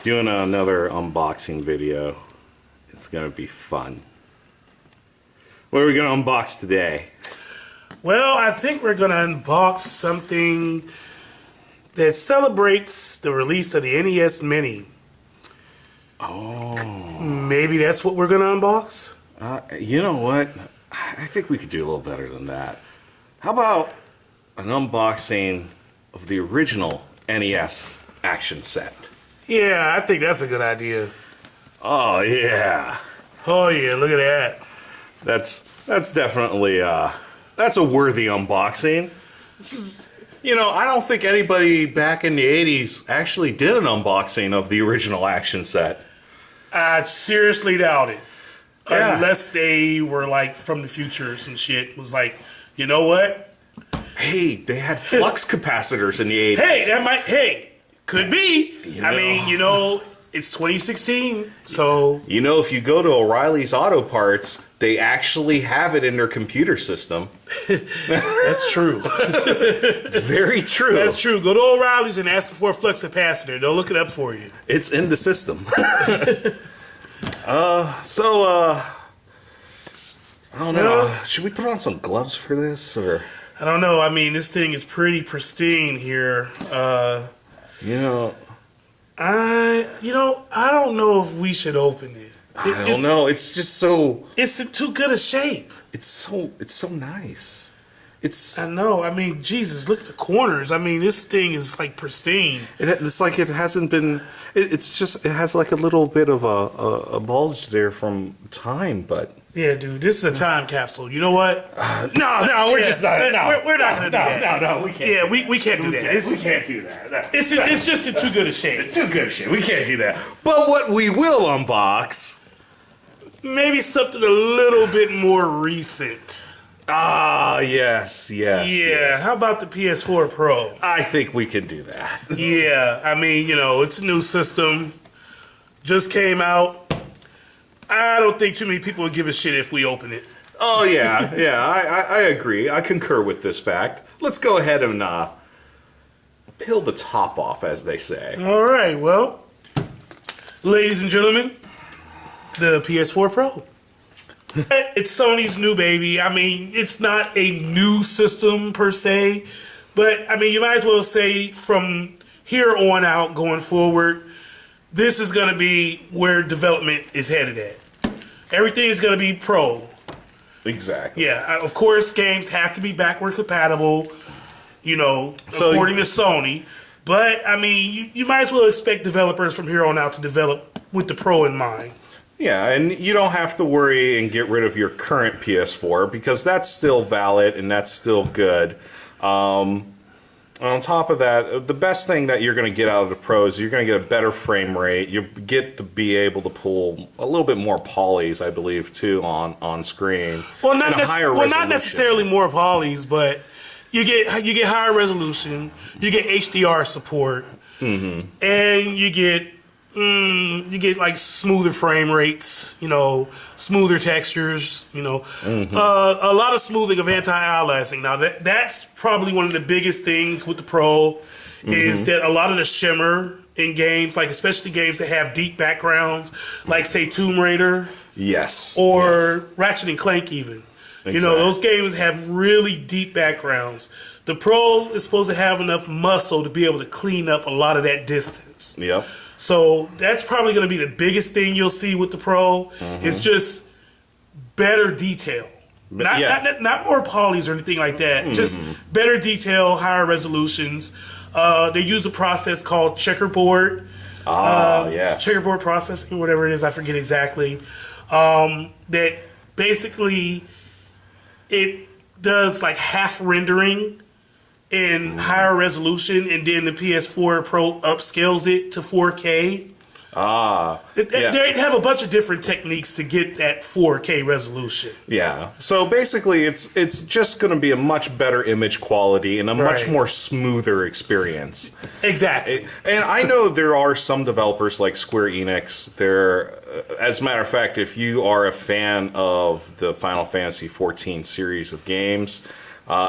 Doing another unboxing video. It's gonna be fun. What are we gonna unbox today? Well, I think we're gonna unbox something that celebrates the release of the NES Mini. Oh. Maybe that's what we're gonna unbox? You know what? I think we could do a little better than that. How about an unboxing of the original NES action set? Yeah, I think that's a good idea. Oh yeah. Oh yeah, look at that. That's definitely that's a worthy unboxing. I don't think anybody back in the 80s actually did an unboxing of the original action set. I seriously doubt it. Yeah. Unless they were like from the future or some shit. Was like, you know what? Hey, they had flux capacitors in the 80s. Could be. It's 2016, so... If you go to O'Reilly's Auto Parts, they actually have it in their computer system. That's true. It's very true. That's true. Go to O'Reilly's and ask for a flux capacitor. They'll look it up for you. It's in the system. I don't know. Should we put on some gloves for this, or... I don't know. I mean, this thing is pretty pristine here. I don't know if we should open it. I don't know. It's just so... It's in too good a shape. It's so nice. I know. I mean, Jesus, look at the corners. I mean, this thing is like pristine. It's like it hasn't been... It has like a little bit of a bulge there from time, but... Yeah, dude, this is a time capsule. You know what? No, we're just not. No, we're not going to do that. No, we can't. Yeah, we can't do that. We can't do that. It's just in too good a shape. It's too good a shape. We can't do that. But what we will unbox... Maybe something a little bit more recent. Yes. Yeah, how about the PS4 Pro? I think we can do that. Yeah, I mean, it's a new system. Just came out. I don't think too many people would give a shit if we open it. Oh, yeah, I agree. I concur with this fact. Let's go ahead and peel the top off, as they say. All right, well, ladies and gentlemen, the PS4 Pro. It's Sony's new baby. I mean, it's not a new system per se, but I mean, you might as well say from here on out going forward, this is going to be where development is headed at. Everything is going to be pro. Exactly. Yeah, of course, games have to be backward compatible, according to Sony. But, I mean, you might as well expect developers from here on out to develop with the pro in mind. Yeah, and you don't have to worry and get rid of your current PS4 because that's still valid and that's still good. On top of that, the best thing that you're going to get out of the Pro is you're going to get a better frame rate. You get to be able to pull a little bit more polys, I believe, too, on screen. Well, not necessarily more polys, but you get higher resolution, you get HDR support, and you get like smoother frame rates, smoother textures, a lot of smoothing of anti-aliasing. Now that's probably one of the biggest things with the Pro is that a lot of the shimmer in games, like especially games that have deep backgrounds, like say Tomb Raider, or Ratchet and Clank even. Exactly. Those games have really deep backgrounds. The Pro is supposed to have enough muscle to be able to clean up a lot of that distance. Yep. So that's probably going to be the biggest thing you'll see with the Pro. It's just better detail. Not more polys or anything like that. Just better detail, higher resolutions. They use a process called checkerboard. Checkerboard processing, whatever it is, I forget exactly. That basically it does like half rendering in higher resolution, and then the PS4 Pro upscales it to 4K. They have a bunch of different techniques to get that 4K resolution. Yeah. So basically, it's just going to be a much better image quality and a much more smoother experience. Exactly. And I know there are some developers like Square Enix. As a matter of fact, if you are a fan of the Final Fantasy XIV series of games,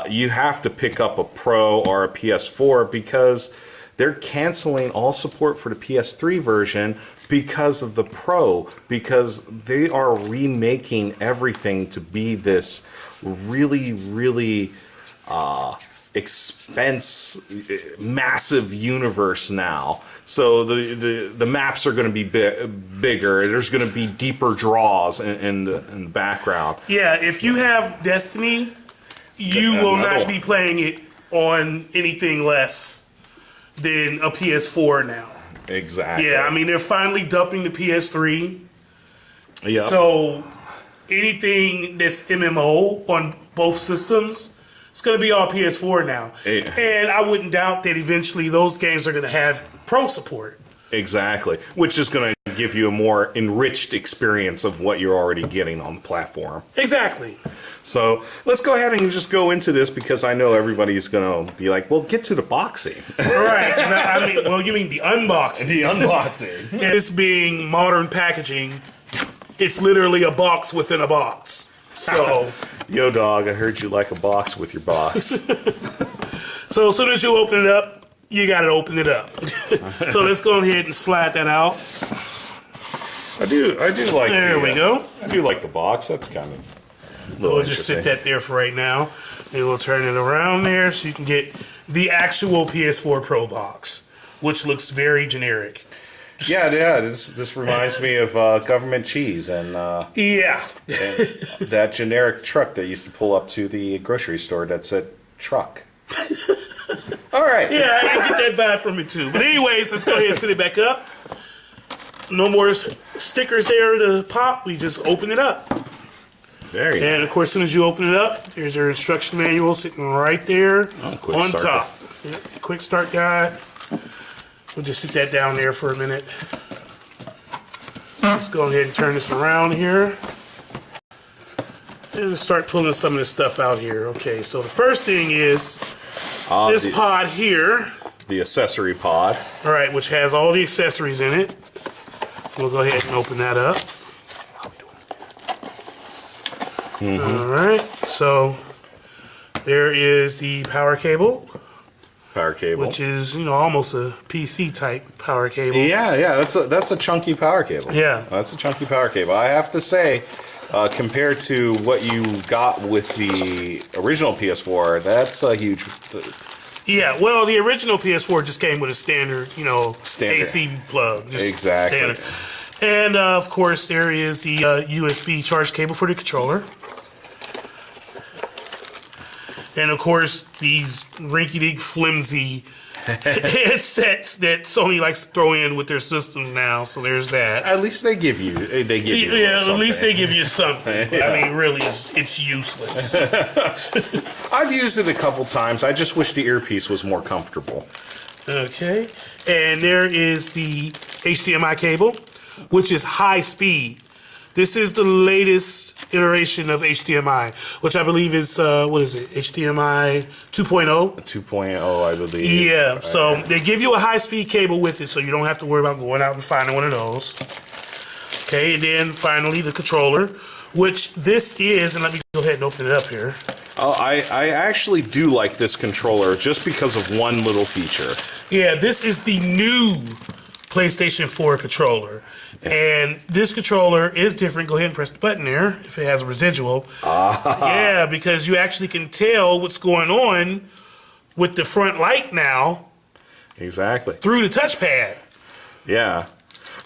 you have to pick up a Pro or a PS4 because they're canceling all support for the PS3 version because of the Pro, because they are remaking everything to be this really, really massive universe now. So the maps are going to be bigger. There's going to be deeper draws in the background. Yeah, if you have Destiny, you will not be playing it on anything less than a PS4 now. Exactly. Yeah, I mean, they're finally dumping the PS3. Yep. So anything that's MMO on both systems, it's going to be all PS4 now. Yeah. And I wouldn't doubt that eventually those games are going to have Pro support. Exactly. Which is going to give you a more enriched experience of what you're already getting on the platform. Exactly. So let's go ahead and just go into this, because I know everybody's going to be like, well, get to the boxing. Right. I mean, well, you mean the unboxing. The unboxing. And this being modern packaging, it's literally a box within a box. So, Yo, dog, I heard you like a box with your box. so as soon as you open it up, you got to open it up. So let's go ahead and slide that out. I do like. There we go. I do like the box. That's kind of. We'll just sit that there for right now, and we'll turn it around there so you can get the actual PS4 Pro box, which looks very generic. Yeah. This reminds me of government cheese and Yeah. and that generic truck that used to pull up to the grocery store that said truck. All right. Yeah, I get that vibe from it too. But anyways, let's go ahead and sit it back up. No more stickers there to pop. We just open it up. Very And of course, as soon as you open it up, there's your instruction manual sitting right there on top. Yeah, quick start guide. We'll just sit that down there for a minute. Let's go ahead and turn this around here. And start pulling some of this stuff out here. Okay, so the first thing is this pod here. The accessory pod. All right, which has all the accessories in it. We'll go ahead and open that up. All right, so there is the power cable. Power cable. Which is, almost a PC type power cable. Yeah, that's a chunky power cable. Yeah. That's a chunky power cable. I have to say, compared to what you got with the original PS4, that's a huge. Yeah, well, the original PS4 just came with a standard, AC plug. Just exactly. Standard. And of course, there is the USB charge cable for the controller. And of course, these rinky-dink flimsy headsets that Sony likes to throw in with their systems now. So there's that. At least they give you. Yeah, at least they give you something. Yeah. I mean, really, it's useless. I've used it a couple times. I just wish the earpiece was more comfortable. Okay, and there is the HDMI cable, which is high speed. This is the latest iteration of HDMI, which I believe is, what is it, HDMI 2.0? 2.0, I believe. Yeah, so they give you a high-speed cable with it, so you don't have to worry about going out and finding one of those. Okay, and then finally the controller, which this is, and let me go ahead and open it up here. Oh, I actually do like this controller just because of one little feature. Yeah, this is the new PlayStation 4 controller. And this controller is different. Go ahead and press the button there if it has a residual. Yeah, because you actually can tell what's going on with the front light now. Exactly. Through the touchpad. Yeah.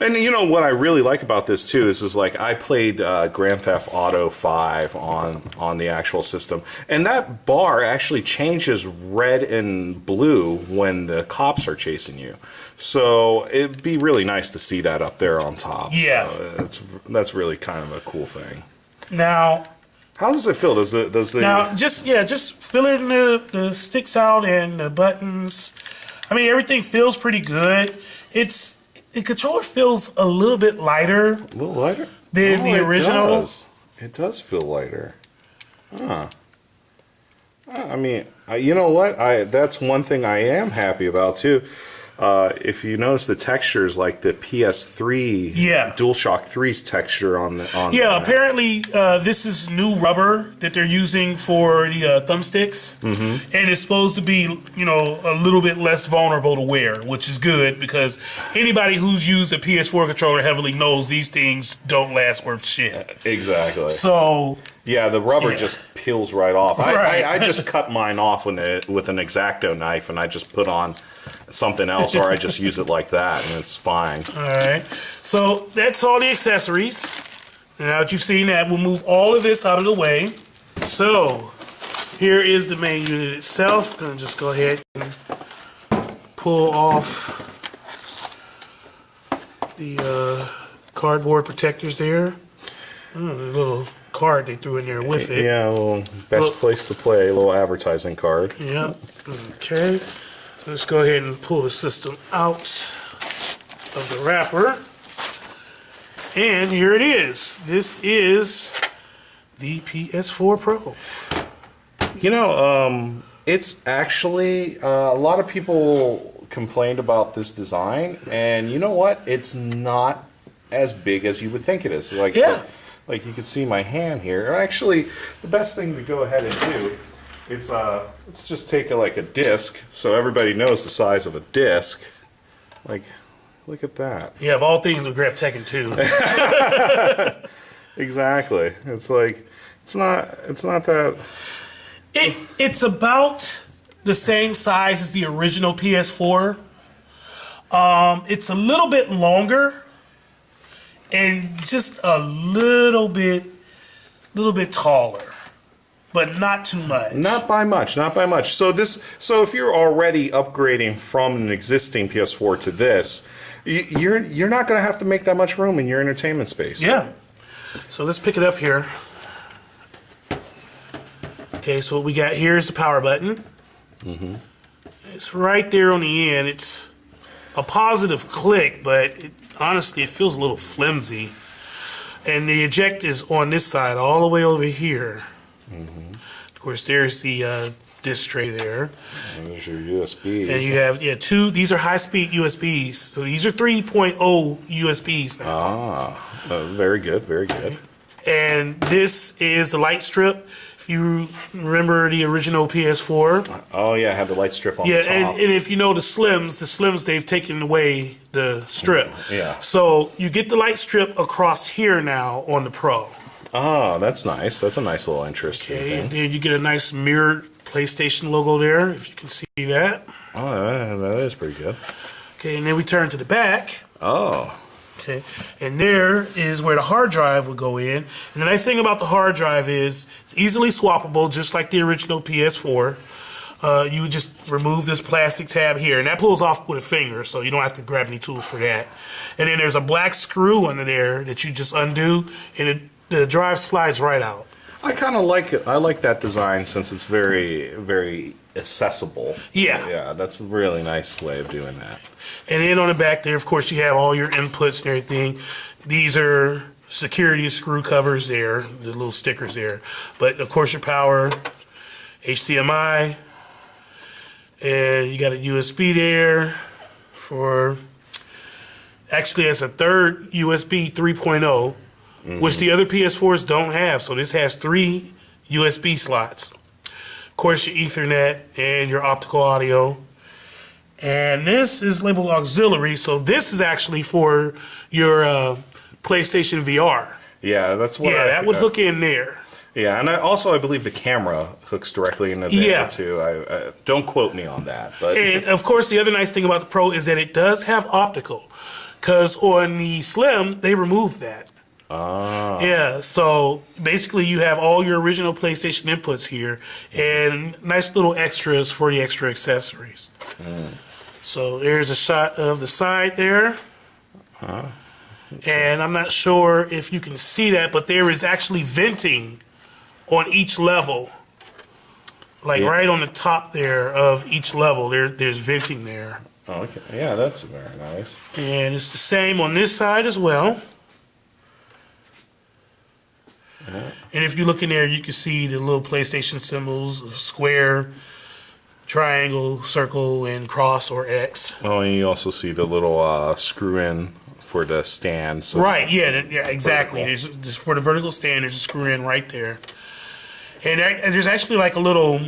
And you know what I really like about this too is like I played Grand Theft Auto 5 on the actual system, and that bar actually changes red and blue when the cops are chasing you. So it'd be really nice to see that up there on top. Yeah, so that's really kind of a cool thing. Now, how does it feel? Does the now just filling the sticks out and the buttons. I mean, everything feels pretty good. The controller feels a little bit lighter. A little lighter than the original. It does feel lighter. Huh. I mean, you know what? That's one thing I am happy about too. if you notice the textures, like the PS3, DualShock 3's texture on the apparently this is new rubber that they're using for the thumbsticks, and it's supposed to be a little bit less vulnerable to wear, which is good because anybody who's used a PS4 controller heavily knows these things don't last worth shit. Exactly. So yeah, the rubber just peels right off. I just cut mine off with an X-Acto knife, and I just put on something else, or I just use it like that, and it's fine. All right. So that's all the accessories. Now that you've seen that, we'll move all of this out of the way. So here is the main unit itself. Gonna just go ahead and pull off the cardboard protectors there. The little card they threw in there with it. Yeah, well, best place to play, a little advertising card. Yeah. Okay. So let's go ahead and pull the system out of the wrapper. And here it is. This is the PS4 Pro. It's actually, a lot of people complained about this design, and you know what? It's not as big as you would think it is. Like you can see my hand here. Actually, the best thing to go ahead and do, let's just take a disc so everybody knows the size of a disc. Like, look at that. Yeah, of all things, we'll grab Tekken 2. Exactly. It's like, it's not that... It's about the same size as the original PS4. It's a little bit longer and just a little bit taller, but not too much. Not by much. So if you're already upgrading from an existing PS4 to this, you're not going to have to make that much room in your entertainment space. Yeah. So let's pick it up here. Okay, so what we got here is the power button. It's right there on the end. It's a positive click, but honestly, it feels a little flimsy. And the eject is on this side, all the way over here. Of course, there's the disc tray there. And there's your USBs. And you have, two, these are high-speed USBs. So these are 3.0 USBs now. Very good, very good. And this is the light strip. If you remember the original PS4. Oh, yeah, have the light strip on the top. And if you know the Slims, they've taken away the strip. Yeah. So you get the light strip across here now on the Pro. Oh, that's nice. That's a nice little interesting thing. And then you get a nice mirrored PlayStation logo there, if you can see that. Oh, that is pretty good. Okay, and then we turn to the back. Oh. Okay, and there is where the hard drive would go in. And the nice thing about the hard drive is it's easily swappable, just like the original PS4. You would just remove this plastic tab here, and that pulls off with a finger, so you don't have to grab any tools for that. And then there's a black screw under there that you just undo, and the drive slides right out. I kind of like it. I like that design since it's very, very accessible. Yeah, that's a really nice way of doing that. And then on the back there, of course, you have all your inputs and everything. These are security screw covers there, the little stickers there. But, of course, your power, HDMI, and you got a USB there for... Actually, it's a third USB 3.0, which the other PS4s don't have. So this has 3 USB slots. Of course, your Ethernet and your optical audio. And this is labeled auxiliary, so this is actually for your PlayStation VR. Yeah, that's what. Yeah, that would hook in there. Yeah, and I believe the camera hooks directly into there too. I don't quote me on that, but. And of course, the other nice thing about the Pro is that it does have optical, because on the Slim they removed that. Yeah, so basically you have all your original PlayStation inputs here and nice little extras for the extra accessories. So there's a shot of the side there. And I'm not sure if you can see that, but there is actually venting on each level. Like right on the top there of each level, there's venting there. Oh, okay. Yeah, that's very nice. And it's the same on this side as well. And if you look in there, you can see the little PlayStation symbols of square, triangle, circle, and cross or X. Oh, and you also see the little screw-in for the stand. So Right, yeah, exactly. There's for the vertical stand, there's a screw in right there. And there's actually like a little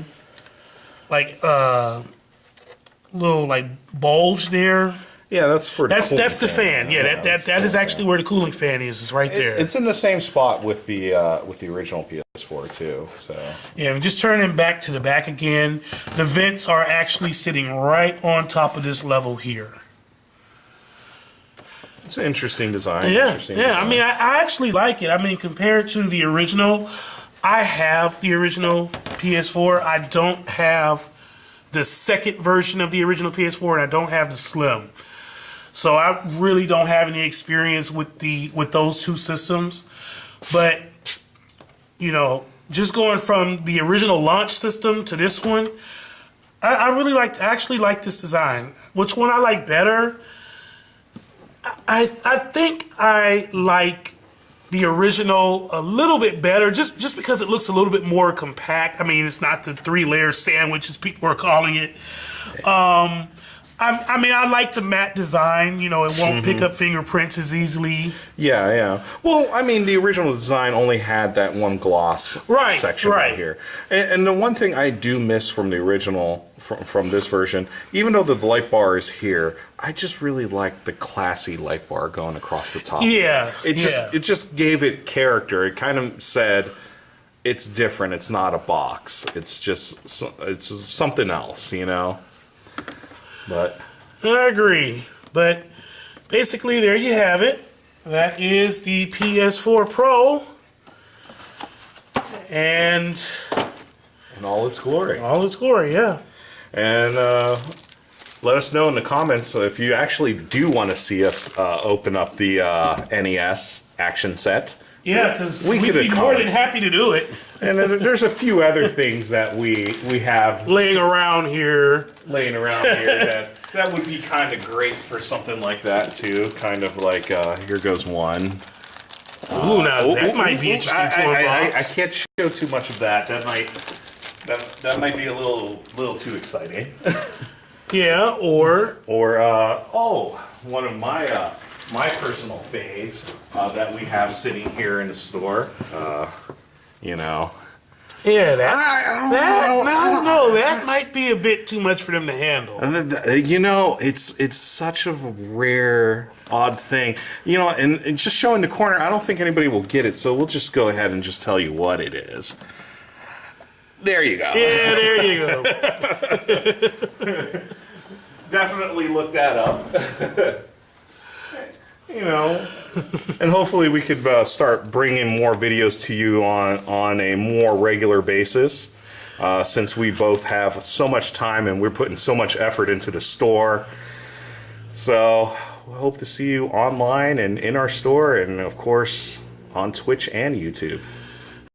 bulge there. yeah, that's for That's the cooling fan. Yeah, that is actually where the cooling fan is. It's right there. It's in the same spot with the original PS4 too. So Yeah, just turning back to the back again. The vents are actually sitting right on top of this level here. it's an interesting design. Yeah, Interesting yeah. design. I mean, I actually like it. I mean, compared to the original, I have the original PS4. I don't have the second version of the original PS4, and I don't have the Slim. So I really don't have any experience with those two systems. But you know, just going from the original launch system to this one, I really actually like this design. Which one I like better? I think I like the original a little bit better, just because it looks a little bit more compact. I mean, it's not the 3-layer sandwich as people are calling it. I mean, I like the matte design. You know, it won't pick up fingerprints as easily. Yeah. Well, I mean, the original design only had that one gloss section right here. And the one thing I do miss from the original, from this version, even though the light bar is here, I just really like the classy light bar going across the top. Yeah. It just gave it character. It kind of said, it's different. It's not a box. It's just, it's something else, you know? But I agree. But basically, there you have it. That is the PS4 Pro. And in all its glory. All its glory, yeah. And let us know in the comments if you actually do want to see us open up the NES action set. Yeah, because we'd be more than happy to do it. And there's a few other things that we have laying around here that would be kind of great for something like that too. Kind of like here goes one. Ooh, now that might be interesting to unbox. I can't show too much of that. That might be a little too exciting. Yeah, or one of my personal faves that we have sitting here in the store. You know. Yeah, I don't know. That might be a bit too much for them to handle. You know, it's such a rare, odd thing. You know, and just showing the corner, I don't think anybody will get it, so we'll just go ahead and just tell you what it is. There you go. Yeah, there you go. Definitely look that up. You know, and hopefully we could start bringing more videos to you on a more regular basis, since we both have so much time and we're putting so much effort into the store. So we hope to see you online and in our store, and of course on Twitch and YouTube.